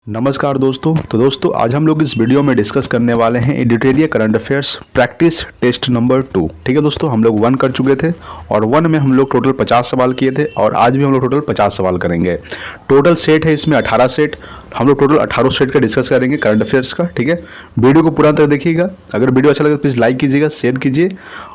नमस्कार दोस्तों। तो दोस्तों आज हम लोग इस वीडियो में डिस्कस करने वाले हैं editorial current affairs practice test number 2। ठीक है दोस्तों, हम लोग 1 कर चुके थे और 1 में हम लोग टोटल 50 सवाल किए थे और आज भी हम लोग टोटल 50 सवाल करेंगे। टोटल सेट है इसमें 18 सेट। हम लोग टोटल 18 सेट का डिस्कस करेंगे करंट अफेयर्स का। ठीक है, वीडियो को पूरा तक देखिएगा। अगर वीडियो अच्छा लगे तो प्लीज़ लाइक कीजिएगा, शेयर कीजिए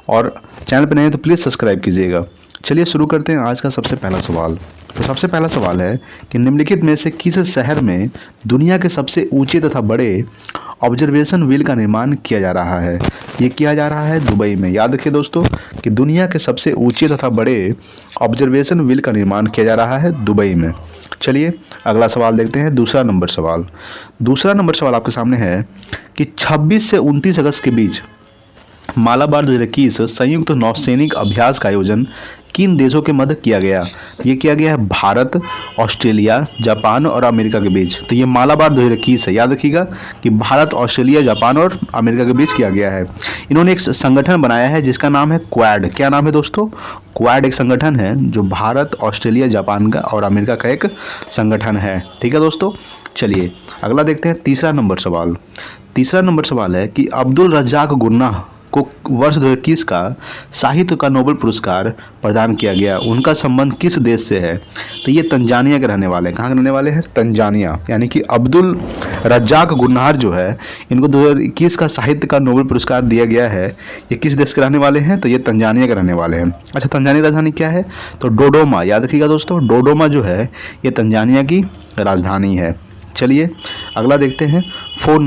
और चैनल पर नए हैं तो प्लीज़ सब्सक्राइब कीजिएगा। चलिए शुरू करते हैं आज का सबसे पहला सवाल। तो सबसे पहला सवाल है कि निम्नलिखित में से किस शहर में दुनिया के सबसे ऊंचे तथा बड़े ऑब्जर्वेशन व्हील का निर्माण किया जा रहा है? ये किया जा रहा है दुबई में। याद रखिए दोस्तों कि दुनिया के सबसे ऊंचे तथा बड़े ऑब्जर्वेशन व्हील का निर्माण किया जा रहा है दुबई में। चलिए अगला सवाल देखते हैं। दूसरा नंबर सवाल आपके सामने है कि 26 से 29 अगस्त के बीच मालाबार 2021 संयुक्त नौसैनिक अभ्यास का आयोजन किन देशों के मध्य किया गया? ये किया गया है भारत, ऑस्ट्रेलिया, जापान और अमेरिका के बीच। तो ये मालाबार 2021 है। याद रखिएगा कि भारत, ऑस्ट्रेलिया, जापान और अमेरिका के बीच किया गया है। इन्होंने एक संगठन बनाया है जिसका नाम है क्वाड। क्या नाम है दोस्तों? क्वाड एक संगठन है जो भारत, ऑस्ट्रेलिया, जापान का और अमेरिका का एक संगठन है। ठीक है दोस्तों, चलिए अगला देखते हैं। तीसरा नंबर सवाल है कि अब्दुल रज्जाक गुन्नाह को वर्ष 2021 का साहित्य का नोबेल पुरस्कार प्रदान किया गया। उनका संबंध किस देश से है? तो ये तंजानिया के रहने वाले हैं। कहाँ के रहने वाले हैं? तंजानिया। यानी कि अब्दुल रज्जाक गुन्नाह जो है, इनको 2021 का साहित्य का नोबेल पुरस्कार दिया गया है। ये किस देश के रहने वाले हैं? तो ये तंजानिया के रहने वाले हैं। अच्छा, तंजानिया राजधानी क्या है? तो डोडोमा। याद रखिएगा दोस्तों, डोडोमा जो है ये तंजानिया की राजधानी है। चलिए अगला देखते हैं। 4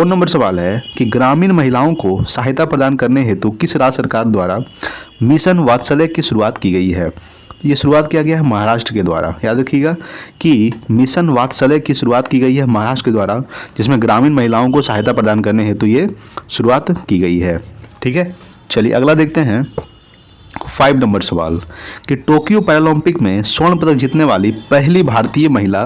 नंबर सवाल है कि ग्रामीण महिलाओं को सहायता प्रदान करने हेतु किस राज्य सरकार द्वारा मिशन वात्सल्य की शुरुआत की गई है? ये शुरुआत किया गया है महाराष्ट्र के द्वारा। याद रखिएगा कि मिशन वात्सल्य की शुरुआत की गई है महाराष्ट्र के द्वारा, जिसमें ग्रामीण महिलाओं को सहायता प्रदान करने हेतु ये शुरुआत की गई है। ठीक है, चलिए अगला देखते हैं। 5 नंबर सवाल कि टोक्यो पैरालंपिक में स्वर्ण पदक जीतने वाली पहली भारतीय महिला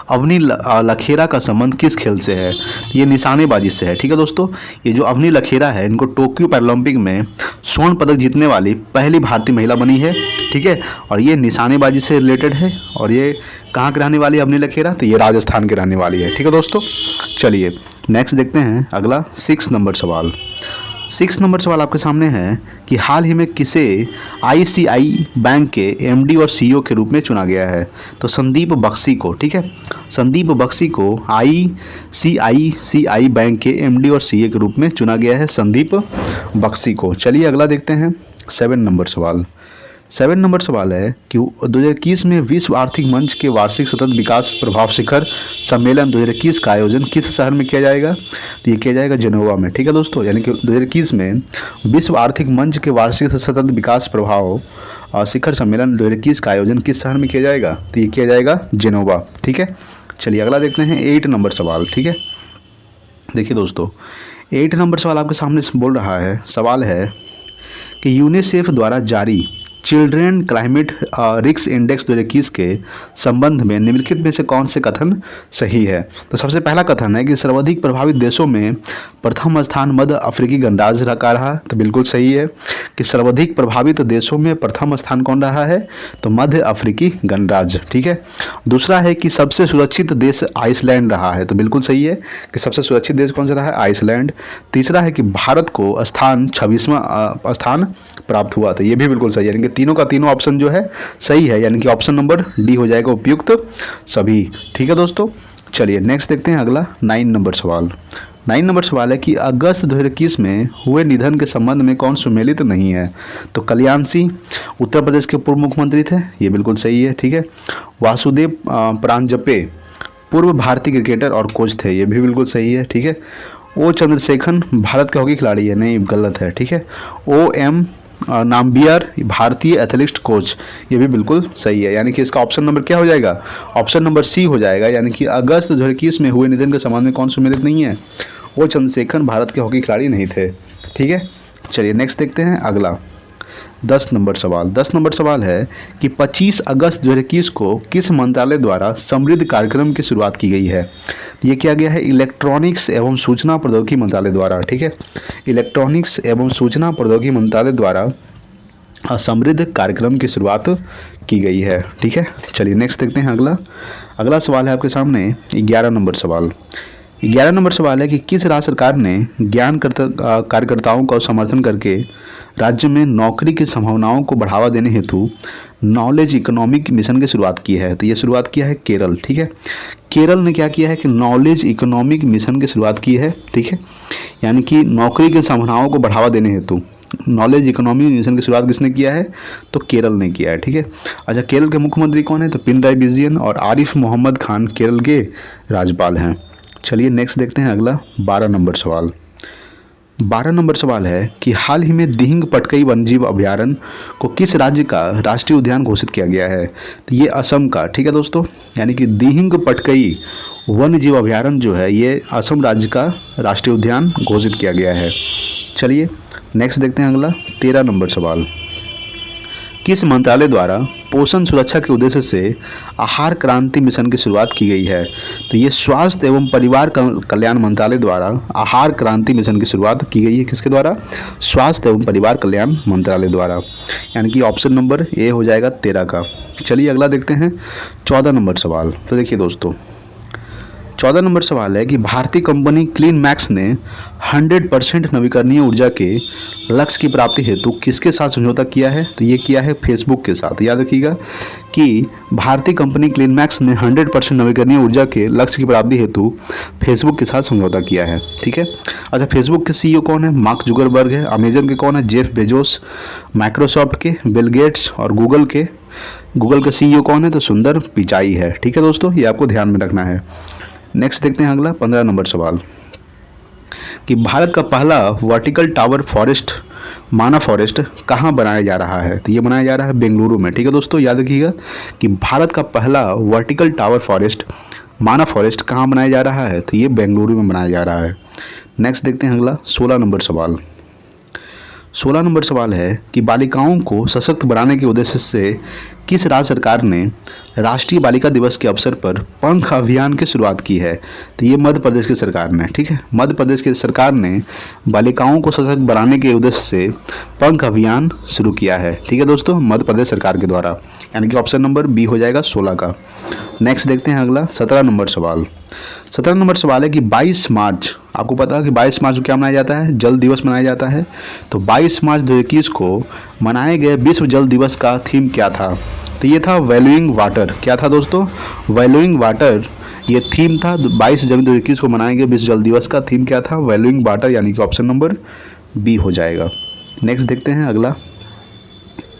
अवनी लखेरा का संबंध किस खेल से है? ये निशानेबाजी से है। ठीक है दोस्तों, ये जो अवनी लखेरा है, इनको टोक्यो पैरालंपिक में स्वर्ण पदक जीतने वाली पहली भारतीय महिला बनी है। ठीक है, और ये निशानेबाजी से रिलेटेड है। और ये कहाँ के रहने वाली है अवनी लखेरा? तो ये राजस्थान के रहने वाली है। ठीक है दोस्तों, चलिए नेक्स्ट देखते हैं अगला 6 नंबर सवाल आपके सामने है कि हाल ही में किसे आईसीआई बैंक के एमडी और सीईओ के रूप में चुना गया है? तो संदीप बख्शी को। ठीक है, संदीप बख्शी को आईसीआई बैंक के एमडी और सीईओ के रूप में चुना गया है, संदीप बख्शी को। चलिए अगला देखते हैं। 7 नंबर सवाल है कि 2021 में विश्व आर्थिक मंच के वार्षिक सतत विकास प्रभाव शिखर सम्मेलन 2021 का आयोजन किस शहर में किया जाएगा? तो ये किया जाएगा जेनेवा में। ठीक है दोस्तों, यानी कि 2021 में विश्व आर्थिक मंच के वार्षिक सतत विकास प्रभाव शिखर सम्मेलन 2021 का आयोजन किस शहर में किया जाएगा? तो ये किया जाएगा जेनेवा। ठीक है, चलिए अगला देखते हैं। 8 नंबर सवाल। ठीक है, देखिए दोस्तों 8 नंबर सवाल आपके सामने बोल रहा है, सवाल है कि यूनिसेफ द्वारा जारी चिल्ड्रेन क्लाइमेट रिस्क इंडेक्स 2021 के संबंध में निम्नलिखित में से कौन से कथन सही है? तो सबसे पहला कथन है कि सर्वाधिक प्रभावित देशों में प्रथम स्थान मध्य अफ्रीकी गणराज्य का रहा। तो बिल्कुल सही है कि सर्वाधिक प्रभावित देशों में प्रथम स्थान कौन रहा है? तो मध्य अफ्रीकी गणराज्य। ठीक है, दूसरा है कि सबसे सुरक्षित देश आइसलैंड रहा है। तो बिल्कुल सही है कि सबसे सुरक्षित देश कौन सा रहा है? आइसलैंड। तीसरा है कि भारत को 26वां स्थान प्राप्त हुआ। तो ये भी बिल्कुल सही है, यानी कि तीनों का तीनों ऑप्शन जो है सही है, यानी कि ऑप्शन नंबर डी हो जाएगा उपयुक्त सभी। ठीक है दोस्तों, चलिए नेक्स्ट देखते हैं अगला 9 नंबर सवाल है कि अगस्त 2021 में हुए निधन के संबंध में कौन सुमेलित नहीं है? तो कल्याण सिंह उत्तर प्रदेश के पूर्व मुख्यमंत्री थे। ये बिल्कुल सही है। ठीक है, वासुदेव परांजपे पूर्व भारतीय क्रिकेटर और कोच थे। ये भी बिल्कुल सही है। ठीक है, ओ चंद्रशेखरन भारत के हॉकी खिलाड़ी है। नहीं, गलत है। ठीक है, ओ एम नाम्बियर भारतीय एथलीट कोच। ये भी बिल्कुल सही है, यानी कि इसका ऑप्शन नंबर क्या हो जाएगा? ऑप्शन नंबर सी हो जाएगा, यानी कि अगस्त 2021 में हुए निधन के संबंध में कौन सुमेलित नहीं है? वो चंद्रशेखरन भारत के हॉकी खिलाड़ी नहीं थे। ठीक है, चलिए नेक्स्ट देखते हैं अगला 10 नंबर सवाल है कि 25 अगस्त 2021 को किस मंत्रालय द्वारा समृद्ध कार्यक्रम की शुरुआत की गई है? ये किया गया है इलेक्ट्रॉनिक्स एवं सूचना प्रौद्योगिकी मंत्रालय द्वारा। ठीक है, इलेक्ट्रॉनिक्स एवं सूचना प्रौद्योगिकी मंत्रालय द्वारा समृद्ध कार्यक्रम की शुरुआत की गई है। ठीक है, चलिए नेक्स्ट देखते हैं अगला अगला सवाल है आपके सामने 11 नंबर सवाल। 11 नंबर सवाल है कि किस राज्य सरकार ने कार्यकर्ताओं का समर्थन करके राज्य में नौकरी की संभावनाओं को बढ़ावा देने हेतु नॉलेज इकोनॉमिक मिशन की शुरुआत की है? तो ये शुरुआत किया है केरल। ठीक है, केरल ने क्या किया है कि नॉलेज इकोनॉमिक मिशन की शुरुआत की है। ठीक है, यानी कि नौकरी की संभावनाओं को बढ़ावा देने हेतु नॉलेज इकोनॉमी मिशन की शुरुआत किसने किया है? तो केरल ने किया है। ठीक है, अच्छा केरल के मुख्यमंत्री कौन है? तो पिनराई विजयन और आरिफ मोहम्मद खान केरल के राज्यपाल हैं। चलिए नेक्स्ट देखते हैं अगला 12 नंबर सवाल। 12 नंबर सवाल है कि हाल ही में दिहिंग पटकई वन्यजीव अभयारण्य को किस राज्य का राष्ट्रीय उद्यान घोषित किया गया है? तो ये असम का। ठीक है दोस्तों, यानी कि दिहिंग पटकई वन्यजीव अभयारण्य जो है ये असम राज्य का राष्ट्रीय उद्यान घोषित किया गया है। चलिए नेक्स्ट देखते हैं अगला 13 नंबर सवाल। किस मंत्रालय द्वारा पोषण सुरक्षा के उद्देश्य से आहार क्रांति मिशन की शुरुआत की गई है? तो ये स्वास्थ्य एवं परिवार कल्याण मंत्रालय द्वारा आहार क्रांति मिशन की शुरुआत की गई है। किसके द्वारा? स्वास्थ्य एवं परिवार कल्याण मंत्रालय द्वारा, यानी कि ऑप्शन नंबर ए हो जाएगा 13 का। चलिए अगला देखते हैं 14 नंबर सवाल। तो देखिए दोस्तों 14 नंबर सवाल है कि भारतीय कंपनी क्लीन मैक्स ने 100% नवीकरणीय ऊर्जा के लक्ष्य की प्राप्ति हेतु किसके साथ समझौता किया है? तो ये किया है फेसबुक के साथ। याद रखिएगा कि भारतीय कंपनी क्लीन मैक्स ने 100% नवीकरणीय ऊर्जा के लक्ष्य की प्राप्ति हेतु फेसबुक के साथ समझौता किया है। ठीक है, अच्छा फेसबुक के CEO कौन है? मार्क जुकरबर्ग है। अमेजन के कौन है? Jeff Bezos. माइक्रोसॉफ्ट के बिल गेट्स और गूगल के CEO कौन है? तो सुंदर पिचाई है। ठीक है दोस्तों, ये आपको ध्यान में रखना है। नेक्स्ट देखते हैं अगला 15 नंबर सवाल कि भारत का पहला वर्टिकल टावर फॉरेस्ट माना फॉरेस्ट कहाँ बनाया जा रहा है? तो ये बनाया जा रहा है बेंगलुरु में। ठीक है दोस्तों, याद रखिएगा कि भारत का पहला वर्टिकल टावर फॉरेस्ट माना फॉरेस्ट कहाँ बनाया जा रहा है? तो ये बेंगलुरु में बनाया जा रहा है। नेक्स्ट देखते हैं अगला 16 नंबर सवाल। 16 नंबर सवाल है कि बालिकाओं को सशक्त बनाने के उद्देश्य से किस राज्य सरकार ने राष्ट्रीय बालिका दिवस के अवसर पर पंख अभियान की शुरुआत की है? तो ये मध्य प्रदेश की सरकार ने। ठीक है, मध्य प्रदेश की सरकार ने बालिकाओं को सशक्त बनाने के उद्देश्य से पंख अभियान शुरू किया है। ठीक है दोस्तों, मध्य प्रदेश सरकार के द्वारा, यानी कि ऑप्शन नंबर बी हो जाएगा 16 का। नेक्स्ट देखते हैं अगला 17 नंबर सवाल। 17 नंबर सवाल है कि 22 मार्च, आपको पता है कि 22 मार्च को क्या मनाया जाता है? जल दिवस मनाया जाता है। तो 22 मार्च 2021 को मनाए गए विश्व जल दिवस का थीम क्या था? तो ये था वैल्यूइंग वाटर। क्या था दोस्तों? वैल्यूइंग वाटर ये थीम था। 22 जनवरी 2021 को मनाए गए विश्व जल दिवस का थीम क्या था? वैल्यूइंग वाटर, यानी कि ऑप्शन नंबर बी हो जाएगा। नेक्स्ट देखते हैं अगला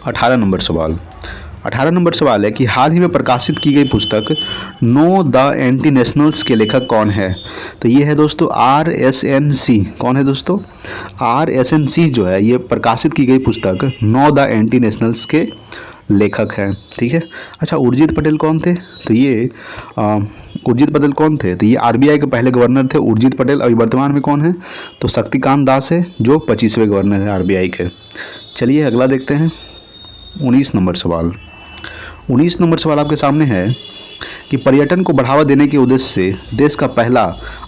18 नंबर सवाल। 18 नंबर सवाल है कि हाल ही में प्रकाशित की गई पुस्तक नो द एंटी नेशनल्स के लेखक कौन है? तो ये है दोस्तों RSNC। कौन है दोस्तों? RSNC जो है ये प्रकाशित की गई पुस्तक नो द एंटी नेशनल्स के लेखक हैं। ठीक है, अच्छा उर्जित पटेल कौन थे? तो ये उर्जित पटेल कौन थे? तो ये RBI के पहले गवर्नर थे उर्जित पटेल। अभी वर्तमान में कौन है? तो शक्तिकांत दास है जो 25वें गवर्नर है RBI के। चलिए अगला देखते हैं 19 नंबर सवाल। 19 नंबर सवाल आपके सामने है कि पर्यटन को बढ़ावा देने के उद्देश्य से देश का पहला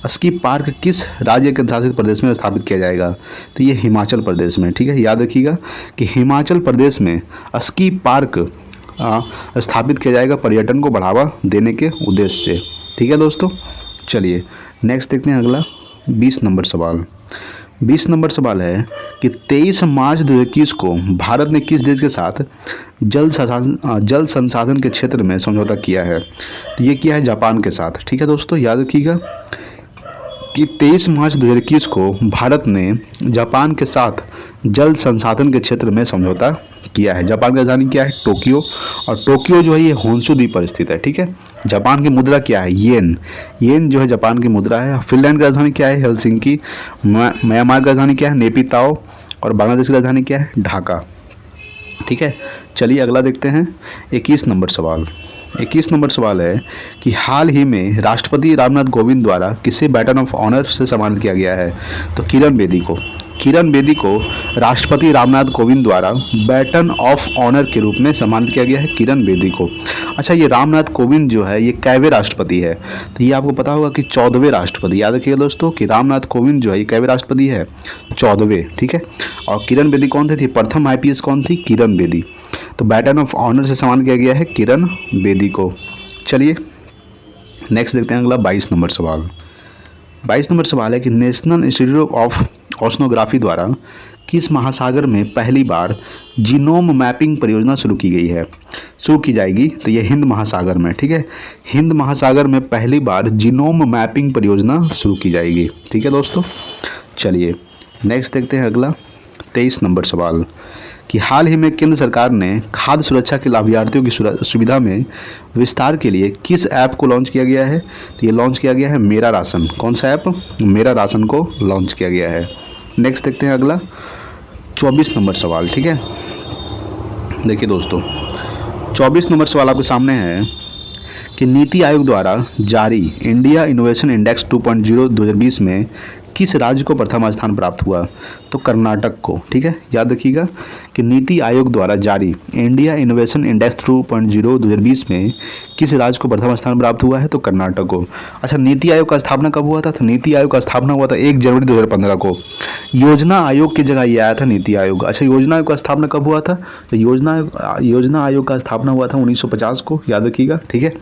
स्की पार्क किस राज्य के शासित प्रदेश में स्थापित किया जाएगा? तो ये हिमाचल प्रदेश में। ठीक है, याद रखिएगा कि हिमाचल प्रदेश में स्की पार्क स्थापित किया जाएगा पर्यटन को बढ़ावा देने के उद्देश्य से। ठीक है दोस्तों, चलिए नेक्स्ट देखते हैं अगला 20 नंबर सवाल। 20 नंबर सवाल है कि 23 मार्च 2021 को भारत ने किस देश के साथ जल संसाधन के क्षेत्र में समझौता किया है? तो ये किया है जापान के साथ। ठीक है दोस्तों, याद रखिएगा कि 23 मार्च 2021 को भारत ने जापान के साथ जल संसाधन के क्षेत्र में समझौता किया है। जापान की राजधानी क्या है? टोक्यो। और टोक्यो जो है ये होन्शु द्वीप पर स्थित है। ठीक है, जापान की मुद्रा क्या है? येन। येन जो है जापान की मुद्रा है। फिनलैंड की राजधानी क्या है? हेलसिंकी। म्यांमार की राजधानी क्या है? नेपिताओ। और बांग्लादेश की राजधानी क्या है? ढाका। ठीक है, चलिए अगला देखते हैं 21 नंबर सवाल। 21 नंबर सवाल है कि हाल ही में राष्ट्रपति रामनाथ कोविंद द्वारा किसे बैटन ऑफ ऑनर से सम्मानित किया गया है? तो किरण बेदी को। किरण बेदी को राष्ट्रपति रामनाथ कोविंद द्वारा बैटन ऑफ ऑनर के रूप में सम्मानित किया गया है किरण बेदी को। अच्छा, ये रामनाथ कोविंद जो है ये कैवे राष्ट्रपति है? तो ये आपको पता होगा कि 14वें राष्ट्रपति। याद रखिएगा दोस्तों कि रामनाथ कोविंद जो है ये कैवे राष्ट्रपति है? 14वें। ठीक है, और किरण बेदी कौन थे? प्रथम IPS कौन थी? किरण बेदी। तो बैटन ऑफ ऑनर से सम्मानित किया गया है किरण बेदी को। चलिए नेक्स्ट देखते हैं अगला 22 नंबर सवाल। 22 नंबर सवाल है कि नेशनल इंस्टीट्यूट ऑफ ओशनोग्राफी द्वारा किस महासागर में पहली बार जीनोम मैपिंग परियोजना शुरू की गई है, शुरू की जाएगी? तो ये हिंद महासागर में, ठीक है, हिंद महासागर में पहली बार जीनोम मैपिंग परियोजना शुरू की जाएगी। ठीक है दोस्तों, चलिए नेक्स्ट देखते हैं अगला 23 नंबर सवाल कि हाल ही में केंद्र सरकार ने खाद्य सुरक्षा के लाभार्थियों की सुविधा में विस्तार के लिए किस ऐप को लॉन्च किया गया है? तो ये लॉन्च किया गया है मेरा राशन। कौन सा ऐप? मेरा राशन को लॉन्च किया गया है। नेक्स्ट देखते हैं अगला 24 नंबर सवाल। ठीक है, देखिए दोस्तों 24 नंबर सवाल आपके सामने है कि नीति आयोग द्वारा जारी इंडिया इनोवेशन इंडेक्स 2.0 2020 में किस राज्य को प्रथम स्थान प्राप्त हुआ? तो कर्नाटक को। ठीक है, याद रखिएगा कि नीति आयोग द्वारा जारी इंडिया इनोवेशन इंडेक्स 2.0 2020 में किस राज्य को प्रथम स्थान प्राप्त हुआ है? तो कर्नाटक को। अच्छा, नीति आयोग का स्थापना कब हुआ था? तो नीति आयोग का स्थापना हुआ था 1 जनवरी 2015 को। योजना आयोग की जगह ये आया था नीति आयोग। अच्छा, योजना आयोग का स्थापना कब हुआ था? तो योजना आयोग का स्थापना हुआ था 1950 को, याद रखिएगा। ठीक है,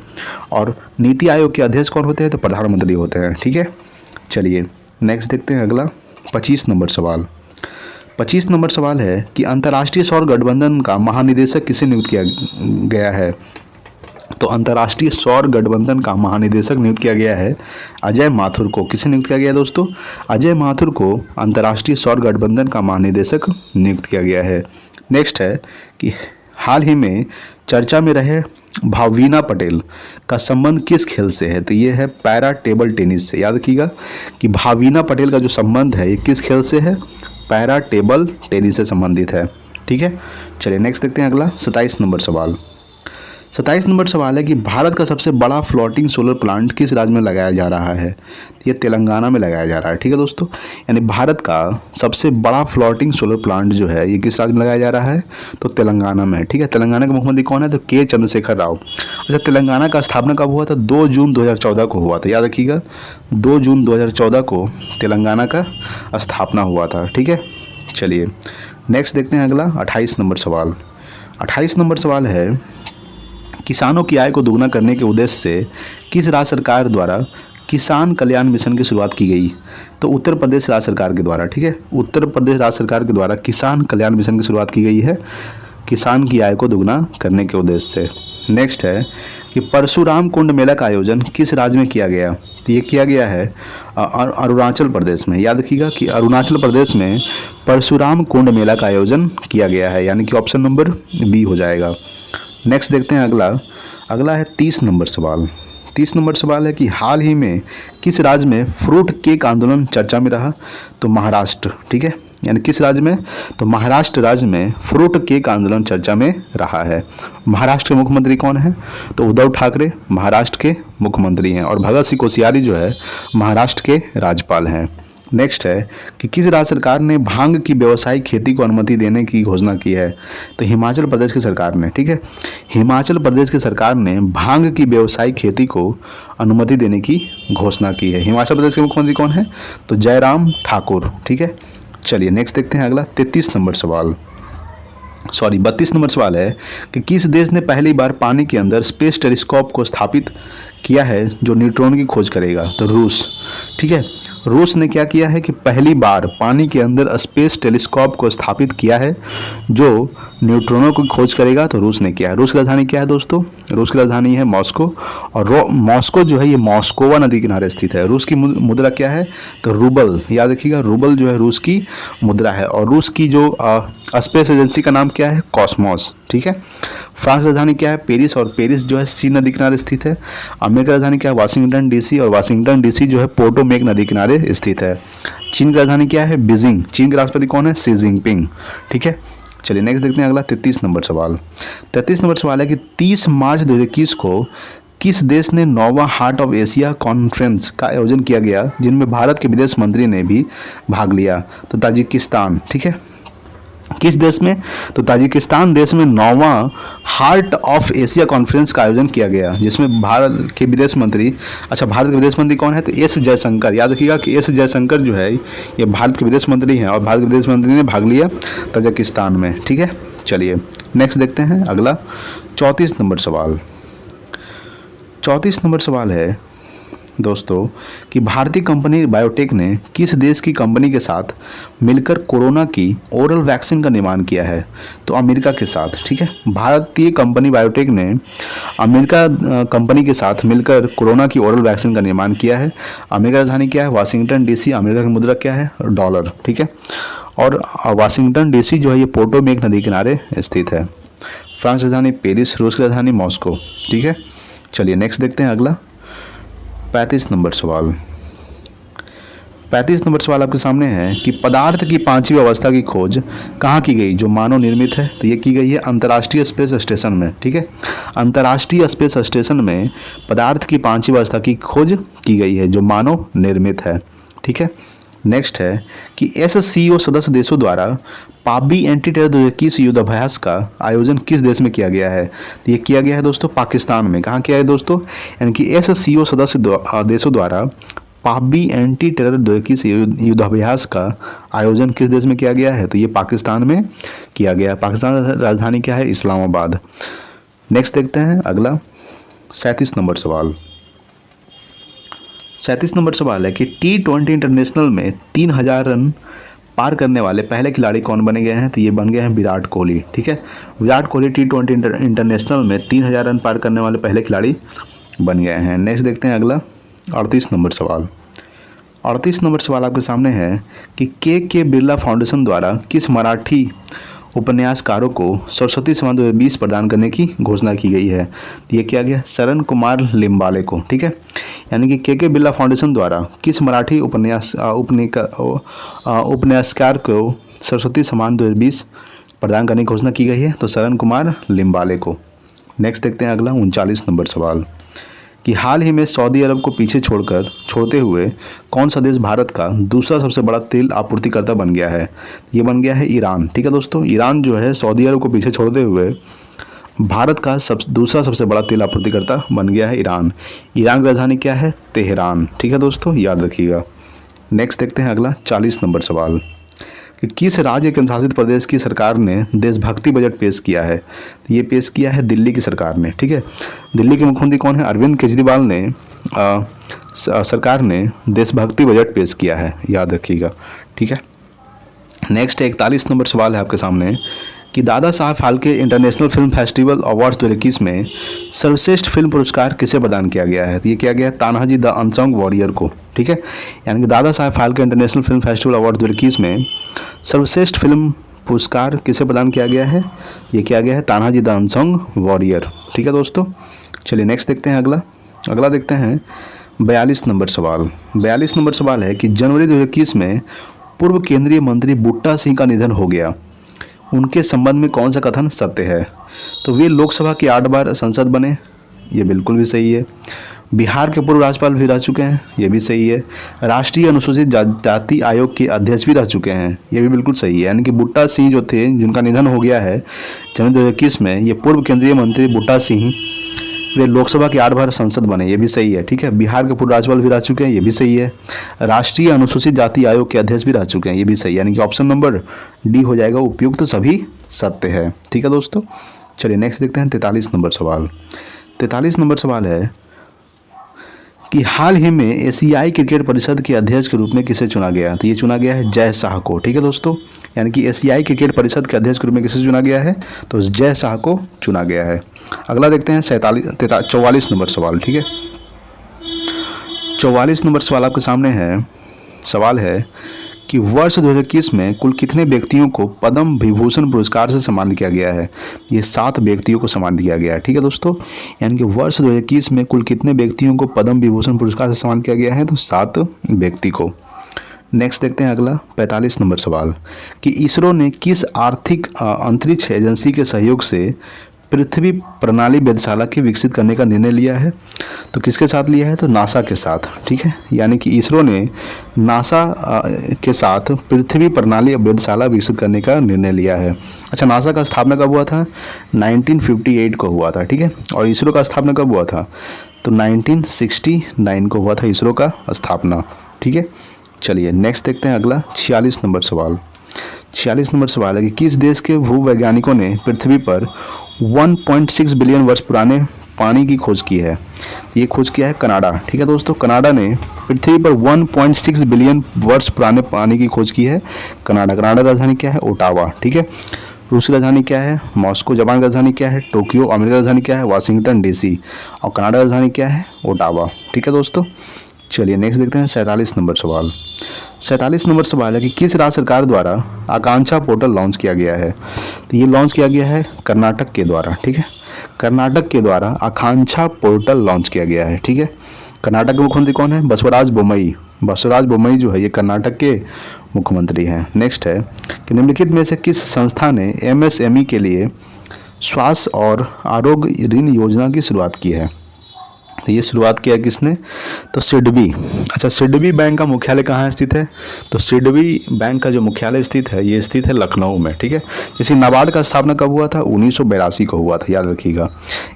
और नीति आयोग के अध्यक्ष कौन होते हैं? तो प्रधानमंत्री होते हैं। ठीक है, चलिए नेक्स्ट देखते हैं अगला 25 नंबर सवाल। 25 नंबर सवाल है कि अंतर्राष्ट्रीय सौर गठबंधन का महानिदेशक किसे नियुक्त किया गया है? तो अंतर्राष्ट्रीय सौर गठबंधन का महानिदेशक नियुक्त किया गया है अजय माथुर को। किसे नियुक्त किया गया है दोस्तों? अजय माथुर को अंतर्राष्ट्रीय सौर गठबंधन का महानिदेशक नियुक्त किया गया है। नेक्स्ट है कि हाल ही में चर्चा में रहे भावीना पटेल का संबंध किस खेल से है? तो ये है पैरा टेबल टेनिस से। याद रखिएगा कि भावीना पटेल का जो संबंध है ये किस खेल से है? पैरा टेबल टेनिस से संबंधित है। ठीक है, चलिए नेक्स्ट देखते हैं अगला 27 नंबर सवाल। 27 नंबर सवाल है कि भारत का सबसे बड़ा फ्लोटिंग सोलर प्लांट किस राज्य में लगाया जा रहा है? ये तेलंगाना में लगाया जा रहा है। ठीक है दोस्तों, यानी भारत का सबसे बड़ा फ्लोटिंग सोलर प्लांट जो है ये किस राज्य में लगाया जा रहा है? तो तेलंगाना में। ठीक है, तेलंगाना के मुख्यमंत्री कौन है? तो के चंद्रशेखर राव। अच्छा, तेलंगाना का स्थापना कब हुआ था? 2 जून 2014 को हुआ था। याद रखिएगा 2 जून 2014 को तेलंगाना का स्थापना हुआ था। ठीक है, चलिए नेक्स्ट देखते हैं अगला 28 नंबर सवाल। 28 नंबर सवाल है किसानों की आय को दोगुना करने के उद्देश्य से किस राज्य सरकार द्वारा किसान कल्याण मिशन की शुरुआत की गई? तो उत्तर प्रदेश राज्य सरकार के द्वारा। ठीक है, उत्तर प्रदेश राज्य सरकार के द्वारा किसान कल्याण मिशन की शुरुआत की गई है किसान की आय को दोगुना करने के उद्देश्य से। नेक्स्ट है कि परशुराम कुंड मेला का आयोजन किस राज्य में किया गया? तो ये किया गया है अरुणाचल प्रदेश में। याद रखिएगा कि अरुणाचल प्रदेश में परशुराम कुंड मेला का आयोजन किया गया है, यानी कि ऑप्शन नंबर बी हो जाएगा। नेक्स्ट देखते हैं अगला है 30 नंबर सवाल। 30 नंबर सवाल है कि हाल ही में किस राज्य में फ्रूट केक आंदोलन चर्चा में रहा? तो महाराष्ट्र। ठीक है, यानी किस राज्य में? तो महाराष्ट्र राज्य में फ्रूट केक आंदोलन चर्चा में रहा है। महाराष्ट्र के मुख्यमंत्री कौन है? तो उद्धव ठाकरे महाराष्ट्र के मुख्यमंत्री हैं और भगत सिंह कोश्यारी जो है महाराष्ट्र के राज्यपाल हैं। नेक्स्ट है कि किस राज्य सरकार ने भांग की व्यावसायिक खेती को अनुमति देने की घोषणा की है? तो हिमाचल प्रदेश की सरकार ने। ठीक है, हिमाचल प्रदेश की सरकार ने भांग की व्यावसायिक खेती को अनुमति देने की घोषणा की है। हिमाचल प्रदेश के मुख्यमंत्री कौन है? तो जयराम ठाकुर। ठीक है, चलिए नेक्स्ट देखते हैं अगला 32 नंबर सवाल है कि किस देश ने पहली बार पानी के अंदर स्पेस टेलीस्कोप को स्थापित किया है जो न्यूट्रॉन की खोज करेगा? तो रूस। ठीक है, रूस ने क्या किया है कि पहली बार पानी के अंदर स्पेस टेलीस्कोप को स्थापित किया है जो न्यूट्रॉनों की खोज करेगा। तो रूस ने किया है। रूस की राजधानी क्या है दोस्तों? रूस की राजधानी है मॉस्को, और मॉस्को जो है ये मॉस्कोवा नदी किनारे स्थित है। रूस की मुद्रा क्या है? तो रूबल। याद रखिएगा रूबल जो है रूस की मुद्रा है, और रूस की जो स्पेस एजेंसी का नाम क्या है? कॉस्मोस। ठीक है, फ्रांस की राजधानी क्या है? पेरिस, और पेरिस जो है सी नदी किनारे स्थित है। अमेरिका की राजधानी क्या है? वाशिंगटन डीसी, और वाशिंगटन डीसी जो है पोटोमेक नदी किनारे स्थित है। चीन की राजधानी क्या है? बीजिंग। चीन के राष्ट्रपति कौन है? Xi Jinping. ठीक है, चलिए नेक्स्ट देखते हैं अगला 33 नंबर सवाल। 33 नंबर सवाल है कि 30 मार्च 2021 को किस देश ने 9वां हार्ट ऑफ एशिया कॉन्फ्रेंस का आयोजन किया गया जिनमें भारत के विदेश मंत्री ने भी भाग लिया? तो ताजिकिस्तान। ठीक है, किस देश में? तो ताजिकिस्तान देश में 9वां हार्ट ऑफ एशिया कॉन्फ्रेंस का आयोजन किया गया जिसमें भारत के विदेश मंत्री। अच्छा, भारत के विदेश मंत्री कौन है? तो एस जयशंकर। याद रखिएगा कि एस जयशंकर जो है ये भारत के विदेश मंत्री हैं और भारत के विदेश मंत्री ने भाग लिया ताजिकिस्तान में। ठीक है, चलिए नेक्स्ट देखते हैं अगला 34 नंबर सवाल। 34 नंबर सवाल है दोस्तों कि भारतीय कंपनी बायोटेक ने किस देश की कंपनी के साथ मिलकर कोरोना की ओरल वैक्सीन का निर्माण किया है? तो अमेरिका के साथ, ठीक है। भारतीय कंपनी बायोटेक ने अमेरिका कंपनी के साथ मिलकर कोरोना की ओरल वैक्सीन का निर्माण किया है। अमेरिका राजधानी क्या है? Washington DC. अमेरिका की मुद्रा क्या है? डॉलर, ठीक है। और वाशिंगटन डीसी जो है ये पोटोमेक नदी किनारे स्थित है। फ्रांस राजधानी पेरिस। रूस की राजधानी मॉस्को, ठीक है। चलिए नेक्स्ट देखते हैं अगला 35 नंबर सवाल। 35 नंबर सवाल आपके सामने है कि पदार्थ की पांचवी अवस्था की खोज कहाँ की गई जो मानव निर्मित है? तो ये की गई है अंतर्राष्ट्रीय स्पेस स्टेशन में, ठीक है। अंतर्राष्ट्रीय स्पेस स्टेशन में पदार्थ की पांचवी अवस्था की खोज की गई है जो मानव निर्मित है, ठीक है। नेक्स्ट है कि SCO सदस्य देशों द्वारा पाबी एंटी टेरर 2021 युद्धाभ्यास का आयोजन किस देश में किया गया है? तो ये किया गया है दोस्तों पाकिस्तान में। कहाँ किया है दोस्तों? यानी कि SCO सदस्य देशों द्वारा पाबी एंटी टेरर 2021 युद्धाभ्यास का आयोजन किस देश में किया गया है? तो ये पाकिस्तान में किया गया। पाकिस्तान राजधानी क्या है? इस्लामाबाद। नेक्स्ट देखते हैं अगला 37 नंबर सवाल। 37 नंबर सवाल है कि T20 इंटरनेशनल में 3000 रन पार करने वाले पहले खिलाड़ी कौन बने गए हैं? तो ये बन गए हैं विराट कोहली, ठीक है। विराट कोहली T20 इंटरनेशनल में 3000 रन पार करने वाले पहले खिलाड़ी बन गए हैं। नेक्स्ट देखते हैं अगला 38 नंबर सवाल। 38 नंबर सवाल आपके सामने है कि के बिरला फाउंडेशन द्वारा किस मराठी उपन्यासकारों को सरस्वती सम्मान 2020 प्रदान करने की घोषणा की गई है? ये किया गया शरण कुमार लिम्बाले को, ठीक है। यानी कि के बिरला फाउंडेशन द्वारा किस मराठी उपन्यासकार को सरस्वती सम्मान 2020 प्रदान करने की घोषणा की गई है? तो शरण कुमार लिम्बाले को। नेक्स्ट देखते हैं अगला 39 नंबर सवाल कि हाल ही में सऊदी अरब को पीछे छोड़ते हुए कौन सा देश भारत का दूसरा सबसे बड़ा तेल आपूर्तिकर्ता बन गया है? ये बन गया है ईरान, ठीक है दोस्तों। ईरान जो है सऊदी अरब को पीछे छोड़ते हुए भारत का दूसरा सबसे बड़ा तेल आपूर्तिकर्ता बन गया है ईरान। ईरान की राजधानी क्या है? तेहरान, ठीक है दोस्तों, याद रखिएगा। नेक्स्ट देखते हैं अगला 40 नंबर सवाल कि किस राज्य केंद्र शासित प्रदेश की सरकार ने देशभक्ति बजट पेश किया है? तो ये पेश किया है दिल्ली की सरकार ने, ठीक है। दिल्ली के मुख्यमंत्री कौन है? अरविंद केजरीवाल ने सरकार ने देशभक्ति बजट पेश किया है, याद रखिएगा, ठीक है। नेक्स्ट 41 नंबर सवाल है आपके सामने कि Dada Saheb Phalke international film festival award 2021 में सर्वश्रेष्ठ फिल्म पुरस्कार किसे प्रदान किया गया है? तो ये किया गया है तानाजी द अनसंग वॉरियर को, ठीक है। यानी कि Dada Saheb Phalke international film festival award 2021 में सर्वश्रेष्ठ फिल्म पुरस्कार किसे प्रदान किया गया है? ये किया गया है तानाजी द अनसंग वॉरियर, ठीक है दोस्तों। चलिए नेक्स्ट देखते हैं अगला देखते हैं 42 नंबर सवाल। 42 नंबर सवाल है कि जनवरी 2021 में पूर्व केंद्रीय मंत्री बूटा सिंह का निधन हो गया, उनके संबंध में कौन सा कथन सत्य है? तो वे लोकसभा के 8 बार सांसद बने, ये बिल्कुल भी सही है। बिहार के पूर्व राज्यपाल भी रह चुके हैं, ये भी सही है। राष्ट्रीय अनुसूचित जाति आयोग के अध्यक्ष भी रह चुके हैं, ये भी बिल्कुल सही है। यानी कि बूटा सिंह जो थे जिनका निधन हो गया है जनवरी 2021 में, ये पूर्व केंद्रीय मंत्री बूटा सिंह वे लोकसभा के 8 बार सांसद बने, ये भी सही है, ठीक है। बिहार के पूर्व राज्यपाल भी रह चुके हैं, ये भी सही है। राष्ट्रीय अनुसूचित जाति आयोग के अध्यक्ष भी रह चुके हैं, ये भी सही है। यानी कि ऑप्शन नंबर डी हो जाएगा उपयुक्त, तो सभी सत्य है, ठीक है दोस्तों। चलिए नेक्स्ट देखते हैं 43 नंबर सवाल। 43 नंबर सवाल है कि हाल ही में एशियाई क्रिकेट परिषद के अध्यक्ष के रूप में किसे चुना गया? तो ये चुना गया है जय शाह को, ठीक है दोस्तों। यानी कि एशियाई क्रिकेट परिषद के अध्यक्ष के रूप में किसे चुना गया है? तो जय शाह को चुना गया है। अगला देखते हैं 44 नंबर सवाल, ठीक है। 44 नंबर सवाल आपके सामने है। सवाल है कि वर्ष 2021 में कुल कितने व्यक्तियों को पद्म विभूषण पुरस्कार से सम्मानित किया गया है? ये 7 व्यक्तियों को सम्मानित किया गया है, ठीक है दोस्तों। यानी कि वर्ष 2021 में कुल कितने व्यक्तियों को पद्म विभूषण पुरस्कार से सम्मानित किया गया है? तो 7 व्यक्ति को। नेक्स्ट देखते हैं अगला 45 नंबर सवाल कि इसरो ने किस आर्थिक अंतरिक्ष एजेंसी के सहयोग से पृथ्वी प्रणाली वेधशाला के विकसित करने का निर्णय लिया है? तो किसके साथ लिया है? तो नासा के साथ, ठीक है। यानी कि इसरो ने नासा के साथ पृथ्वी प्रणाली वेधशाला विकसित करने का निर्णय लिया है। अच्छा, नासा का स्थापना कब हुआ था? 1958 को हुआ था, ठीक है। और इसरो का स्थापना कब हुआ था? तो 1969 को हुआ था इसरो का स्थापना, ठीक है। चलिए नेक्स्ट देखते हैं अगला 46 नंबर सवाल। 46 नंबर सवाल है कि किस देश के भूवैज्ञानिकों ने पृथ्वी पर 1.6 बिलियन वर्ष पुराने पानी की खोज की है? ये खोज किया है कनाडा। ठीक है दोस्तों, कनाडा ने पृथ्वी पर 1.6 बिलियन वर्ष पुराने पानी की खोज की है। कनाडा का राजधानी क्या है? ओटावा। ठीक है, रूस की राजधानी क्या है? मॉस्को। जापान की राजधानी क्या है? टोक्यो। अमेरिका की राजधानी क्या है? Washington DC. और कनाडा की राजधानी क्या है? ओटावा। ठीक है दोस्तों, चलिए नेक्स्ट देखते हैं 47 नंबर सवाल। 47 नंबर सवाल है कि किस राज्य सरकार द्वारा आकांक्षा पोर्टल लॉन्च किया गया है? तो ये लॉन्च किया गया है कर्नाटक के द्वारा। ठीक है, कर्नाटक के द्वारा आकांक्षा पोर्टल लॉन्च किया गया है। ठीक है, कर्नाटक के मुख्यमंत्री कौन है? बसवराज बोम्मई। बसवराज बोम्मई जो है ये कर्नाटक के मुख्यमंत्री हैं। नेक्स्ट है कि निम्नलिखित में से किस संस्था ने एमएसएमई के लिए स्वास्थ्य और आरोग्य ऋण योजना की शुरुआत की है? तो ये शुरुआत किया किसने? तो सिडबी। अच्छा, सिडबी बैंक का मुख्यालय कहाँ स्थित है? तो सिडबी बैंक का जो मुख्यालय स्थित है ये स्थित है लखनऊ में। ठीक है, जैसे नाबार्ड का स्थापना कब हुआ था? 1982 को हुआ था, याद रखिएगा।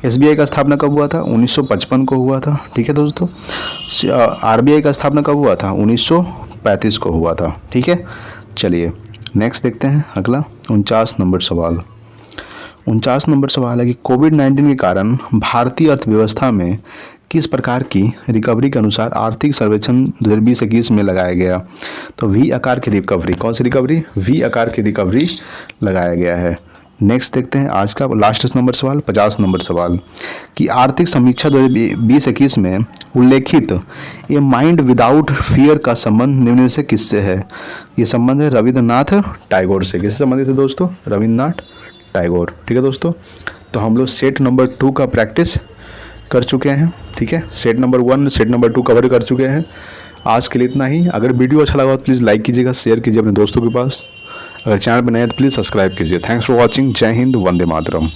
एसबीआई का स्थापना कब हुआ था? 1955 को हुआ था। ठीक है दोस्तों, आरबीआई का स्थापना कब हुआ था? 1935 को हुआ था। ठीक है, चलिए नेक्स्ट देखते हैं अगला 49 नंबर सवाल। 49 नंबर सवाल है कि कोविड-19 के कारण भारतीय अर्थव्यवस्था में किस प्रकार की रिकवरी के अनुसार आर्थिक सर्वेक्षण 2020-21 में लगाया गया? तो वी आकार की रिकवरी। कौन सी रिकवरी? वी आकार की रिकवरी लगाया गया है। नेक्स्ट देखते हैं आज का लास्ट नंबर सवाल, 50 नंबर सवाल कि आर्थिक समीक्षा 2020-21 में उल्लेखित ए माइंड विदाउट फियर का संबंध निम्न में से किससे है? ये संबंध है रविंद्रनाथ टैगोर से। किससे संबंधित है दोस्तों? रविंद्रनाथ टैगोर। ठीक है दोस्तों, तो हम लोग सेट नंबर 2 का प्रैक्टिस कर चुके हैं। ठीक है, set number 1 set number 2 cover कर चुके हैं। आज के लिए इतना ही। अगर वीडियो अच्छा लगा तो प्लीज़ लाइक कीजिएगा, शेयर कीजिए अपने दोस्तों के पास। अगर चैनल पर नए हैं तो प्लीज़ सब्सक्राइब कीजिए। Thanks for watching. जय हिंद, वंदे मातरम।